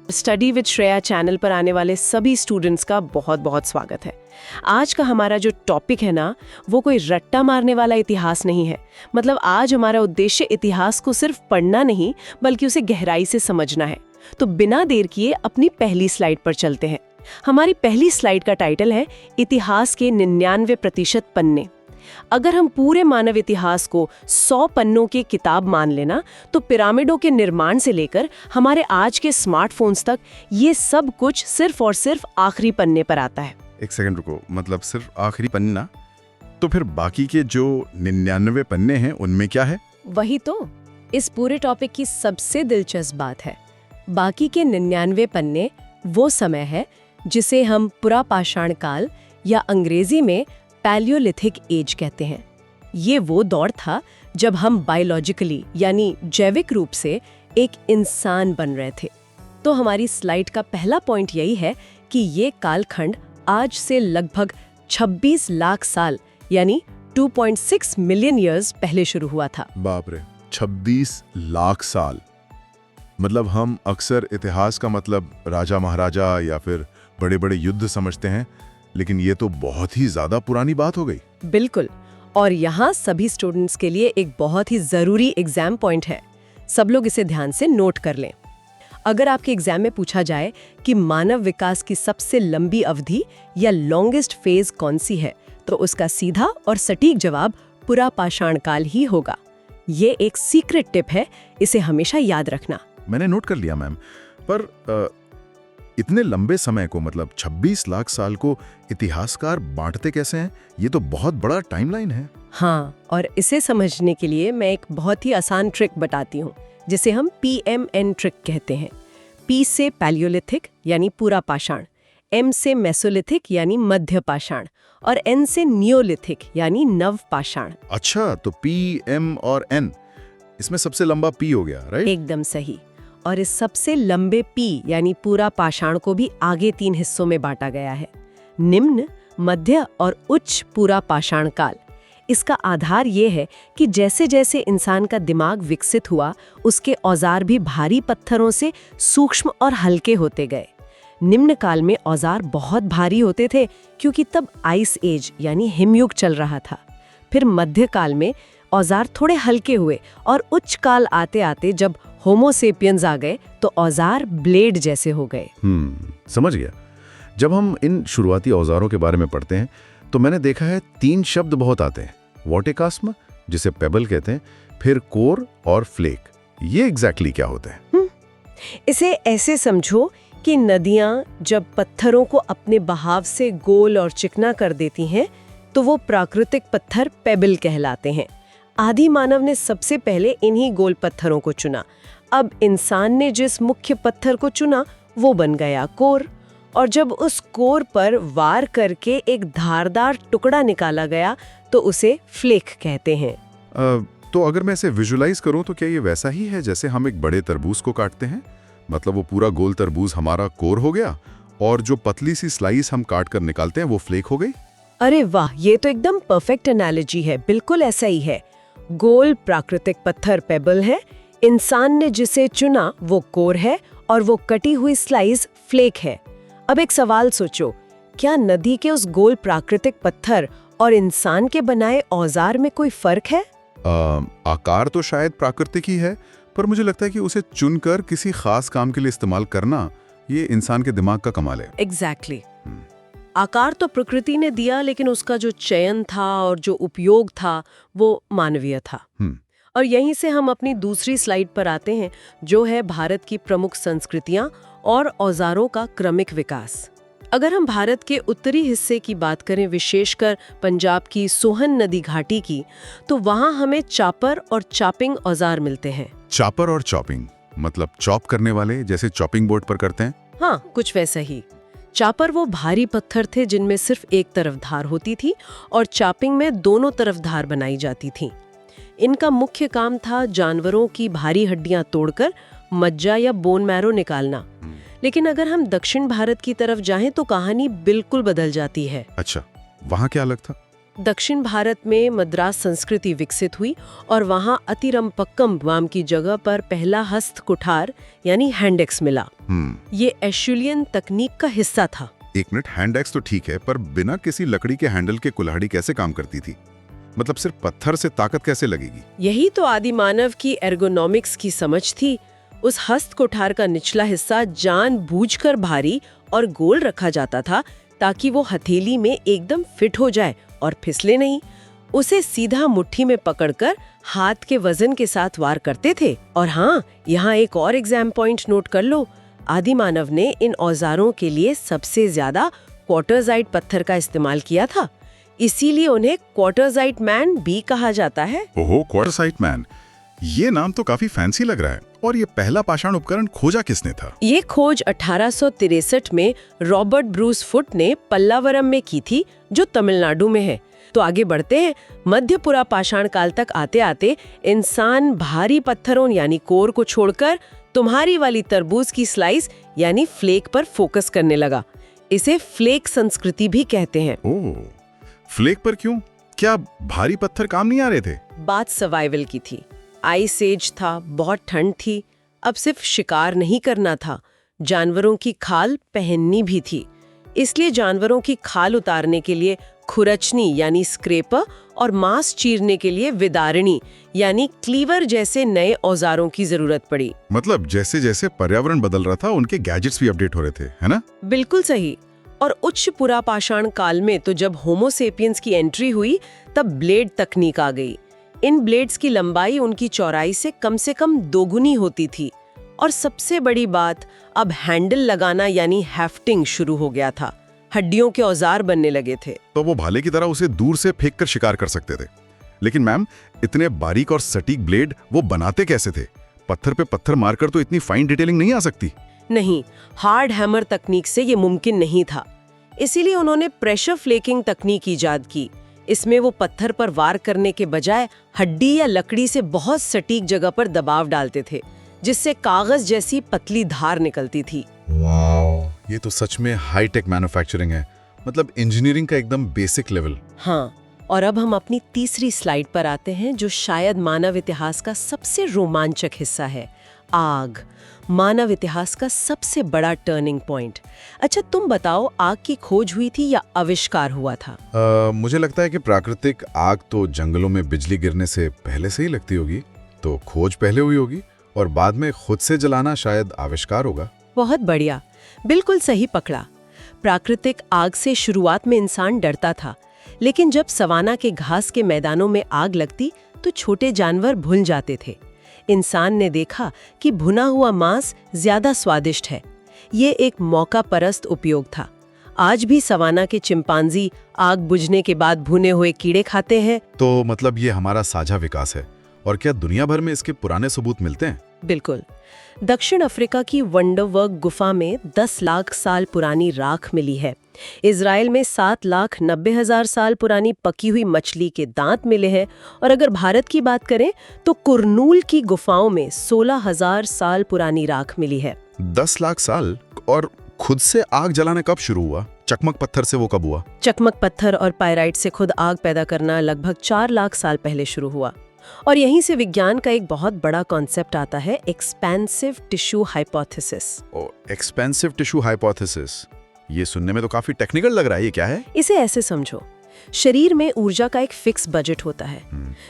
Study with Shreya channel पर आने वाले सभी स्टूडेंट्स का बहुत बहुत स्वागत है। आज का हमारा जो टॉपिक है ना, वो कोई रट्टा मारने वाला इतिहास नहीं है। मतलब आज हमारा उद्देश्य इतिहास को सिर्फ पढ़ना नहीं, बल्कि उसे गहराई से समझना है। तो बिना देर किए अपनी पहली स्लाइड पर चलते हैं। हमारी पहली स्लाइड का टाइटल है इतिहास के 99% पन्ने। अगर हम पूरे मानव इतिहास को 100 पन्नों की किताब मान लेना, तो पिरामिडों के निर्माण से लेकर हमारे आज के स्मार्टफोन्स तक ये सब कुछ सिर्फ और सिर्फ आखिरी पन्ने पर आता है। एक सेकंड रुको, मतलब सिर्फ आखिरी पन्ना? तो फिर बाकी के जो 99 पन्ने हैं उनमें क्या है? वही तो इस पूरे टॉपिक की सबसे दिलचस्प बात है। बाकी के 99 पन्ने वो समय है जिसे हम पुरापाषाण काल या अंग्रेजी में पैलियोलिथिक एज कहते हैं। ये वो दौर था जब हम बायोलॉजिकली यानी जैविक रूप से एक इंसान बन रहे थे। तो हमारी स्लाइड का पहला पॉइंट यही है कि ये कालखंड आज से लगभग 26 लाख साल यानी 2.6 मिलियन ईयर्स पहले शुरू हुआ था। बाप रे, 26 लाख साल! मतलब हम अक्सर इतिहास का मतलब राजा महाराजा या फिर बड़े बड़े युद्ध समझते हैं, लेकिन ये तो बहुत ही ज्यादा पुरानी बात हो गई। बिल्कुल। और यहाँ सभी स्टूडेंट्स के लिए एक बहुत ही जरूरी एग्जाम पॉइंट है। सब लोग इसे ध्यान से नोट कर लें। अगर आपके एग्जाम में पूछा जाए कि मानव विकास की सबसे लंबी अवधि या लॉन्गेस्ट फेज कौन सी है, तो उसका सीधा और सटीक जवाब पुरापाषाण काल ही होगा। ये एक सीक्रेट टिप है, इसे हमेशा याद रखना। मैंने नोट कर लिया मैम, पर इतने लंबे समय को, मतलब 26 लाख साल को इतिहासकार बांटते कैसे हैं? ये तो बहुत बड़ा टाइमलाइन है। हाँ, और इसे समझने के लिए मैं एक बहुत ही आसान ट्रिक बताती हूँ, जिसे हम PMN ट्रिक कहते हैं। P से पैलियोलिथिक यानी पुरापाषाण, M से मेसोलिथिक यानी मध्यपाषाण और N से नियोलिथिक यानी नवपाषाण। अच्छा, तो P, M और N, इसमें सबसे लंबा P हो गया, राइट? एकदम सही। और इस सबसे लंबे P यानी पुरापाषाण को भी आगे 3 हिस्सों में बांटा गया है: निम्न, मध्य और उच्च पुरापाषाण काल। इसका आधार ये है कि जैसे जैसे इंसान का दिमाग विकसित हुआ, उसके औजार भी भारी पत्थरों से सूक्ष्म और हल्के होते गए। निम्न काल में औजार बहुत भारी होते थे, क्योंकि तब आइस एज यानी हिमयुग चल रहा था। फिर मध्य काल में औजार थोड़े हल्के हुए और उच्च काल आते आते जब होमो सेपियंस आ गए, तो औजार ब्लेड जैसे हो गए। समझ गया। जब हम इन शुरुआती औजारों के बारे में पढ़ते हैं, तो मैंने देखा है 3 शब्द बहुत आते हैं: वॉटेकास्म, जिसे पेबल कहते हैं, फिर कोर और फ्लेक। ये एग्जैक्टली क्या होता है? इसे ऐसे समझो कि नदियां जब पत्थरों को अपने बहाव से गोल और चिकना कर देती हैं, तो वो प्राकृतिक पत्थर पेबल कहलाते हैं। आदि मानव ने सबसे पहले इन्हीं गोल पत्थरों को चुना। अब इंसान ने जिस मुख्य पत्थर को चुना, वो बन गया कोर। और जब उस कोर पर वार करके एक धारदार टुकड़ा निकाला गया, तो उसे फ्लेक कहते हैं। तो अगर मैं इसे विजुलाइज करूं, तो क्या ये वैसा ही है जैसे हम एक बड़े तरबूज को काटते हैं? मतलब वो पूरा गोल तरबूज हमारा कोर हो गया, और जो पतली सी स्लाइस हम काट कर निकालते हैं वो फ्लेक हो गई? अरे वाह, ये तो एकदम परफेक्ट एनालॉजी है। बिल्कुल ऐसा ही है। गोल प्राकृतिक पत्थर पेबल है, इंसान ने जिसे चुना वो कोर है, और वो कटी हुई स्लाइस फ्लेक है। अब एक सवाल सोचो, क्या नदी के उस गोल प्राकृतिक पत्थर और इंसान के बनाए औजार में कोई फर्क है? आकार तो शायद प्राकृतिक ही है, पर मुझे लगता है कि उसे चुनकर किसी खास काम के लिए इस्तेमाल करना, ये इंसान के दिमाग का कमाल है। एग्जैक्टली। आकार तो प्रकृति ने दिया, लेकिन उसका जो चयन था और जो उपयोग था, वो मानवीय था। और यहीं से हम अपनी दूसरी स्लाइड पर आते हैं, जो है भारत की प्रमुख संस्कृतियां और औजारों का क्रमिक विकास। अगर हम भारत के उत्तरी हिस्से की बात करें, विशेषकर पंजाब की सोहन नदी घाटी की, तो वहां हमें चापर और चॉपिंग औजार मिलते हैं। चापर और चॉपिंग मतलब चॉप करने वाले, जैसे चॉपिंग बोर्ड पर करते हैं? हाँ, कुछ वैसा ही। चापर वो भारी पत्थर थे जिनमें सिर्फ एक तरफ धार होती थी, और चॉपिंग में दोनों तरफ धार बनाई जाती थी। इनका मुख्य काम था जानवरों की भारी हड्डियां तोड़कर मज्जा या बोन मैरो निकालना। लेकिन अगर हम दक्षिण भारत की तरफ जाएं, तो कहानी बिल्कुल बदल जाती है। अच्छा, वहाँ क्या अलग था? दक्षिण भारत में मद्रास संस्कृति विकसित हुई और वहाँ अतिरम्पक्कम नाम की जगह पर पहला हस्त कुठार यानी हैंडेक्स मिला। ये एशुलियन तकनीक का हिस्सा था। एक मिनट, हैंड एक्स तो ठीक है, पर बिना किसी लकड़ी के हैंडल के कुल्हाड़ी कैसे काम करती थी? मतलब सिर्फ पत्थर से ताकत कैसे लगेगी? यही तो आदि मानव की एर्गोनॉमिक्स की समझ थी। उस हस्त कुठार का निचला हिस्सा जानबूझकर भारी और गोल रखा जाता था ताकि वो हथेली में एकदम फिट हो जाए और फिसले नहीं। उसे सीधा मुट्ठी में पकड़कर हाथ के वजन के साथ वार करते थे। और हाँ, यहाँ एक और एग्जाम पॉइंट नोट कर लो। आदि मानव ने इन औजारों के लिए सबसे ज्यादा क्वार्टरजाइट पत्थर का इस्तेमाल किया था, इसीलिए उन्हें क्वार्टरजाइट मैन भी कहा जाता है। ओहो, क्वार्टरजाइट मैन, ये नाम तो काफी फैंसी लग रहा है। और ये पहला पाषाण उपकरण खोजा किसने था? ये खोज 1863 में रॉबर्ट ब्रूस फुट ने पल्लावरम में की थी, जो तमिलनाडु में है। तो आगे बढ़ते हैं। मध्यपुरा पाषाण काल तक आते आते इंसान भारी पत्थरों यानी कोर को छोड़कर तुम्हारी वाली तरबूज की स्लाइस यानी फ्लेक पर फोकस करने लगा। इसे फ्लेक संस्कृति भी कहते हैं। ओह, फ्लेक पर क्यों? क्या भारी पत्थर काम नहीं आ रहे थे? बात सर्वाइवल की थी। आइस एज था, बहुत ठंड थी। अब सिर्फ शिकार नहीं करना था, जानवरों की खाल पहननी भी थी। इसलिए जानवरों की खाल उतारने के लिए खुरचनी यानी स्क्रेपर और मांस चीरने के लिए विदारणी यानी क्लीवर जैसे नए औजारों की जरूरत पड़ी। मतलब जैसे जैसे पर्यावरण बदल रहा था, उनके गैजेट्स भी अपडेट हो रहे थे, है ना? बिल्कुल सही। और उच्च पुरापाषाण काल में तो जब होमो सेपियंस की एंट्री हुई, तब ब्लेड तकनीक आ गई। इन ब्लेड्स की लंबाई उनकी चौड़ाई से कम दोगुनी होती थी। और सबसे बड़ी बात, अब हैंडल लगाना यानी हेफ्टिंग शुरू हो गया था। हड्डियों के औजार बनने लगे थे। तो वो भाले की तरह उसे दूर से फेंक कर शिकार कर सकते थे। लेकिन मैम, इतने बारीक और सटीक ब्लेड वो बनाते कैसे थे? पत्थर पे पत्थर मारकर तो इतनी फाइन डिटेलिंग नहीं आ सकती। नहीं, हार्ड हैमर तकनीक से ये मुमकिन नहीं था। इसीलिए उन्होंने प्रेशर फ्लेकिंग तकनीक ईजाद की। इसमें वो पत्थर पर वार करने के बजाय हड्डी या लकड़ी से बहुत सटीक जगह पर दबाव डालते थे, जिससे कागज जैसी पतली धार निकलती थी। वाओ, ये तो सच में हाईटेक मैन्युफैक्चरिंग है। मतलब इंजीनियरिंग का एकदम बेसिक लेवल। हाँ, और अब हम अपनी तीसरी स्लाइड पर आते हैं, जो शायद मानव इतिहास का सबसे रोमांचक हिस्सा है, आग। मानव इतिहास का सबसे बड़ा टर्निंग पॉइंट। अच्छा, तुम बताओ, आग की खोज हुई थी या आविष्कार हुआ था? मुझे लगता है कि प्राकृतिक आग तो जंगलों में बिजली गिरने से पहले से ही लगती होगी, तो खोज पहले हुई होगी और बाद में खुद से जलाना शायद आविष्कार होगा। बहुत बढ़िया, बिल्कुल सही पकड़ा। प्राकृतिक आग से शुरुआत में इंसान डरता था, लेकिन जब सवाना के घास के मैदानों में आग लगती तो छोटे जानवर भूल जाते थे। इंसान ने देखा कि भुना हुआ मांस ज्यादा स्वादिष्ट है। ये एक मौका परस्त उपयोग था। आज भी सवाना के चिंपांजी आग बुझने के बाद भुने हुए कीड़े खाते हैं। तो मतलब ये हमारा साझा विकास है। और क्या दुनिया भर में इसके पुराने सबूत मिलते हैं? बिल्कुल। दक्षिण अफ्रीका की वंडरवर्क गुफा में 10 लाख साल पुरानी राख मिली है। इजराइल में 7,90,000 साल पुरानी पकी हुई मछली के दांत मिले हैं। और अगर भारत की बात करें तो कुरनूल की गुफाओं में 16,000 साल पुरानी राख मिली है। 10 लाख साल? और खुद से आग जलाना कब शुरू हुआ? चकमक पत्थर से वो कब हुआ? चकमक पत्थर और पायराइट से खुद आग पैदा करना लगभग 4 लाख साल पहले शुरू हुआ। और यहीं से विज्ञान का एक बहुत बड़ा कॉन्सेप्ट आता है, expensive tissue hypothesis. Expensive tissue hypothesis, ये सुनने में तो काफी टेक्निकल लग रहा है। ये क्या है? इसे ऐसे समझो, शरीर में ऊर्जा का एक फिक्स बजट होता है।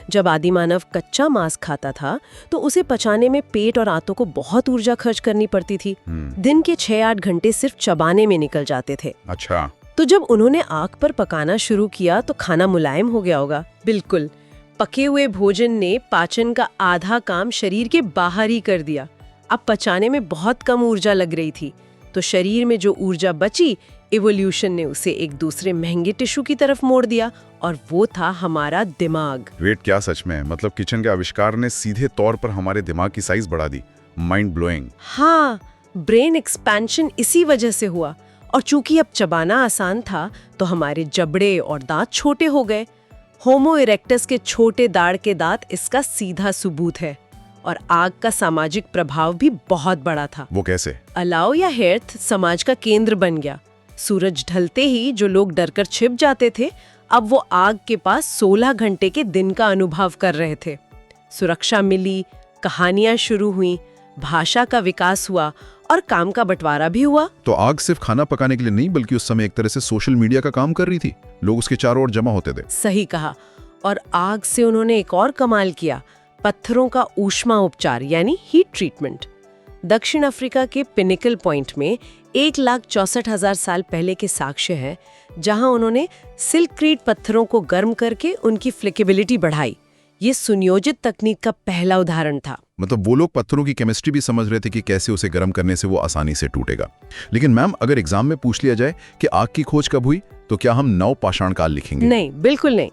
जब आदिमानव कच्चा मांस खाता था तो उसे पचाने में पेट और आंतों को बहुत ऊर्जा खर्च करनी पड़ती थी। दिन के 6-8 घंटे सिर्फ चबाने में निकल जाते थे। अच्छा, तो जब उन्होंने आग पर पकाना शुरू किया तो खाना मुलायम हो गया होगा। बिल्कुल, पके हुए भोजन ने पाचन का आधा काम शरीर के बाहर ही कर दिया। अब पचाने में बहुत कम ऊर्जा लग रही थी, तो शरीर में जो ऊर्जा बची, इवोल्यूशन ने उसे एक दूसरे महंगे टिश्यू की तरफ मोड़ दिया, और वो था हमारा दिमाग। वेट, क्या सच में? मतलब किचन के आविष्कार ने सीधे तौर पर हमारे दिमाग की साइज बढ़ा दी। Mind blowing. हाँ, ब्रेन एक्सपेंशन इसी वजह से हुआ। और चूंकि अब चबाना आसान था तो हमारे जबड़े और दांत छोटे हो गए। होमो इरेक्टस के छोटे दाढ़ के दांत इसका सीधा सबूत है। और आग का सामाजिक प्रभाव भी बहुत बड़ा था। वो कैसे? अलाव या हेर्थ समाज का केंद्र बन गया। सूरज ढलते ही जो लोग डरकर छिप जाते थे, अब वो आग के पास 16 घंटे के दिन का अनुभव कर रहे थे। सुरक्षा मिली, कहानियां शुरू हुई, भाषा का विकास हुआ और काम का बंटवारा भी हुआ। तो आग सिर्फ खाना पकाने के लिए नहीं, बल्कि उस समय एक तरह से सोशल मीडिया का काम कर रही थी। लोग उसके चारों ओर जमा होते थे। सही कहा। और आग से उन्होंने एक और कमाल किया, पत्थरों का ऊष्मा उपचार यानी हीट ट्रीटमेंट। दक्षिण अफ्रीका के पिनिकल पॉइंट में 1,64,000 साल पहले के साक्ष्य हैं, जहां उन्होंने सिल्कक्रीट पत्थरों को गर्म करके उनकी फ्लेक्सिबिलिटी बढ़ाई। ये सुनियोजित तकनीक का पहला उदाहरण था। मतलब वो लोग पत्थरों की केमिस्ट्री भी समझ रहे थे कि कैसे उसे गर्म करने से वो आसानी से टूटेगा। लेकिन मैम, अगर एग्जाम में पूछ लिया जाए कि आग की खोज कब हुई, तो क्या हम नवपाषाण काल लिखेंगे? नहीं, बिल्कुल नहीं।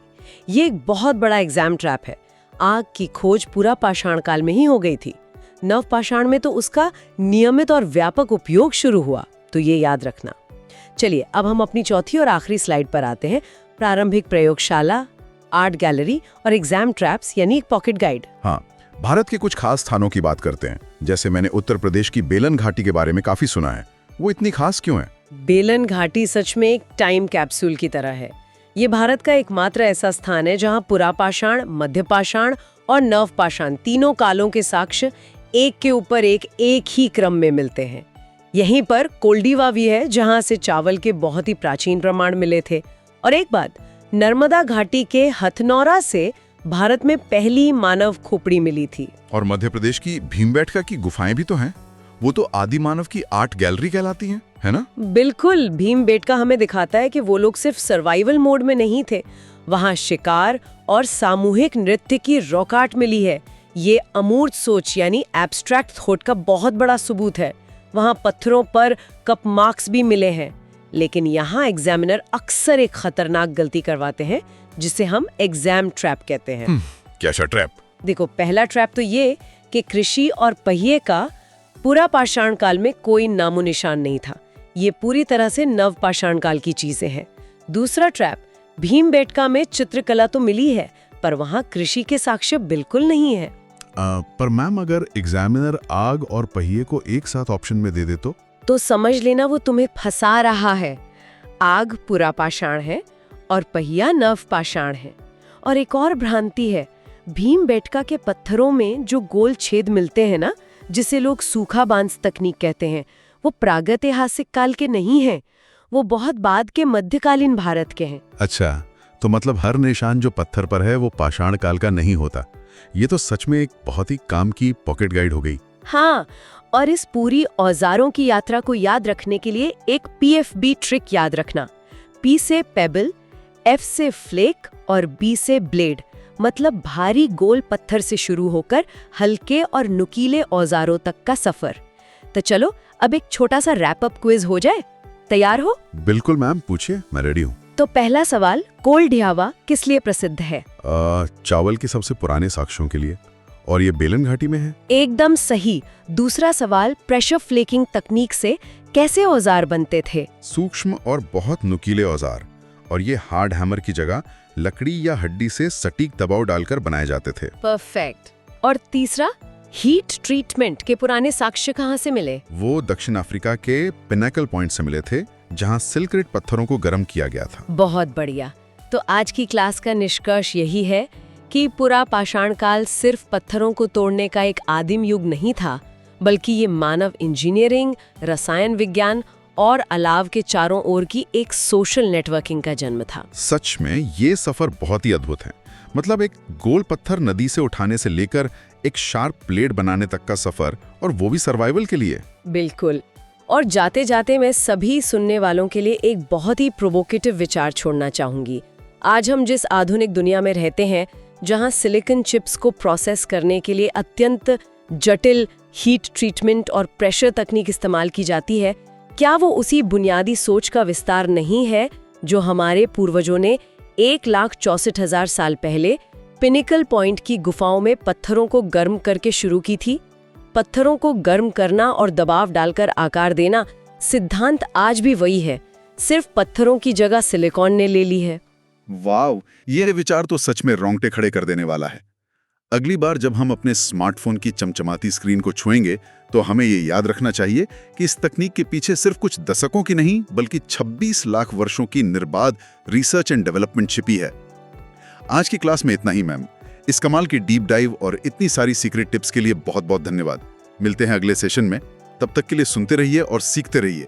ये एक बहुत बड़ा एग्जाम ट्रैप है। आग की खोज पूरा पाषाण काल में ही हो गई थी। नवपाषाण में तो उसका नियमित और व्यापक उपयोग शुरू हुआ, तो ये याद रखना। चलिए अब हम अपनी चौथी और आखिरी स्लाइड पर आते हैं। प्रारंभिक प्रयोगशाला, आर्ट गैलरी और एग्जाम ट्रैप्स यानी एक पॉकेट गाइड। हाँ, भारत के कुछ खास स्थानों की बात करते हैं। जैसे मैंने उत्तर प्रदेश की बेलन घाटी के बारे में काफी सुना है। वो इतनी खास क्यों है? बेलन घाटी सच में एक टाइम कैप्सूल की तरह है। ये भारत का एकमात्र ऐसा स्थान है जहां पुरापाषाण, मध्यपाषाण और नवपाषाण तीनों कालों के साक्ष्य एक के ऊपर एक ही क्रम में मिलते हैं। यहीं पर कोल्डीवा भी है, जहां से चावल के बहुत ही प्राचीन प्रमाण मिले थे। और एक बात, नर्मदा घाटी के हथनौरा से भारत में पहली मानव खोपड़ी मिली थी। और मध्य प्रदेश की भीमबेटका की गुफाएं भी तो हैं। वो तो आदि मानव की आर्ट गैलरी कहलाती हैं, है ना? बिल्कुल। भीमबेटका हमें दिखाता है कि वो लोग सिर्फ सर्वाइवल मोड में नहीं थे, वहां शिकार और सामूहिक नृत्य की रॉक आर्ट मिली है। ये अमूर्त सोच यानी एब्स्ट्रैक्ट थॉट का बहुत बड़ा सबूत है। वहां पत्थरों पर कप मार्क्स भी मिले हैं। लेकिन यहाँ एग्जामिनर अक्सर एक खतरनाक गलती करवाते हैं, जिसे हम एग्जाम ट्रैप कहते हैं। कैसा ट्रैप? देखो, पहला ट्रैप तो ये कि कृषि और पहिए का पुरापाषाण काल में कोई नामो निशान नहीं था। ये पूरी तरह से नवपाषाण काल की चीजें हैं। दूसरा ट्रैप, भीमबेटका में चित्रकला तो मिली है, पर वहाँ कृषि के साक्ष्य बिल्कुल नहीं है। पर मैम, अगर एग्जामिनर आग और पहिए को एक साथ ऑप्शन में दे दे तो समझ लेना वो तुम्हें फंसा रहा है। आग पुरापाषाण है और पहिया नवपाषाण है। और एक और भ्रांति है, भीमबेटका के पत्थरों में जो गोल छेद मिलते हैं ना, जिसे लोग सूखा बांस तकनीक कहते हैं, वो प्रागैतिहासिक काल के नहीं हैं। वो बहुत बाद के मध्यकालीन भारत के हैं। अच्छा, तो मतलब हर निशान जो पत्थर पर है वो पाषाण काल का नहीं होता। ये तो सच में एक बहुत ही काम की पॉकेट गाइड हो गई। हाँ, और इस पूरी औजारों की यात्रा को याद रखने के लिए एक PFB ट्रिक याद रखना। P से पेबल, F से फ्लेक और B से ब्लेड। मतलब भारी गोल पत्थर से शुरू होकर हल्के और नुकीले औजारों तक का सफर। तो चलो अब एक छोटा सा रैप अप क्विज हो जाए। तैयार हो? बिल्कुल मैम, पूछिए, मैं रेडी हूँ। तो पहला सवाल, कोल्डियावा किस लिए प्रसिद्ध है? चावल के सबसे पुराने साक्ष्यों के लिए। और ये बेलन घाटी में है। एकदम सही। दूसरा सवाल, प्रेशर फ्लेकिंग तकनीक से कैसे औजार बनते थे? सूक्ष्म और बहुत नुकीले औजार। और ये हार्ड हैमर की जगह लकड़ी या हड्डी से सटीक दबाव डालकर बनाए जाते थे। परफेक्ट। और तीसरा, हीट ट्रीटमेंट के पुराने साक्ष्य कहाँ से मिले? वो दक्षिण अफ्रीका के पिनेकल पॉइंट से मिले थे, जहाँ सिल्करेट पत्थरों को गर्म किया गया था। बहुत बढ़िया। तो आज की क्लास का निष्कर्ष यही है कि पुरापाषाण काल सिर्फ पत्थरों को तोड़ने का एक आदिम युग नहीं था, बल्कि ये मानव इंजीनियरिंग, रसायन विज्ञान और अलाव के चारों ओर की एक सोशल नेटवर्किंग का जन्म था। सच में ये सफर बहुत ही अद्भुत है। मतलब एक गोल पत्थर नदी से उठाने से लेकर एक शार्प प्लेट बनाने तक का सफर, और वो भी सर्वाइवल के लिए। बिल्कुल। और जाते जाते मैं सभी सुनने वालों के लिए एक बहुत ही प्रोवोकेटिव विचार छोड़ना चाहूंगी। आज हम जिस आधुनिक दुनिया में रहते हैं, जहां सिलिकॉन चिप्स को प्रोसेस करने के लिए अत्यंत जटिल हीट ट्रीटमेंट और प्रेशर तकनीक इस्तेमाल की जाती है, क्या वो उसी बुनियादी सोच का विस्तार नहीं है जो हमारे पूर्वजों ने 1,64,000 साल पहले पिनिकल पॉइंट की गुफाओं में पत्थरों को गर्म करके शुरू की थी? पत्थरों को गर्म करना और दबाव डालकर आकार देना, सिद्धांत आज भी वही है, सिर्फ पत्थरों की जगह सिलिकॉन ने ले ली है। वाव, ये विचार तो सच में रोंगटे खड़े कर देने वाला है। अगली बार जब हम अपने स्मार्टफोन की चमचमाती स्क्रीन को छुएंगे तो हमें ये याद रखना चाहिए कि इस तकनीक के पीछे सिर्फ कुछ दशकों की नहीं बल्कि 26 लाख वर्षों की निर्बाध रिसर्च एंड डेवलपमेंट छिपी है। आज की क्लास में इतना ही मैम। इस कमाल की डीप डाइव और इतनी सारी सीक्रेट टिप्स के लिए बहुत बहुत धन्यवाद। मिलते हैं अगले सेशन में। तब तक के लिए सुनते रहिए और सीखते रहिए।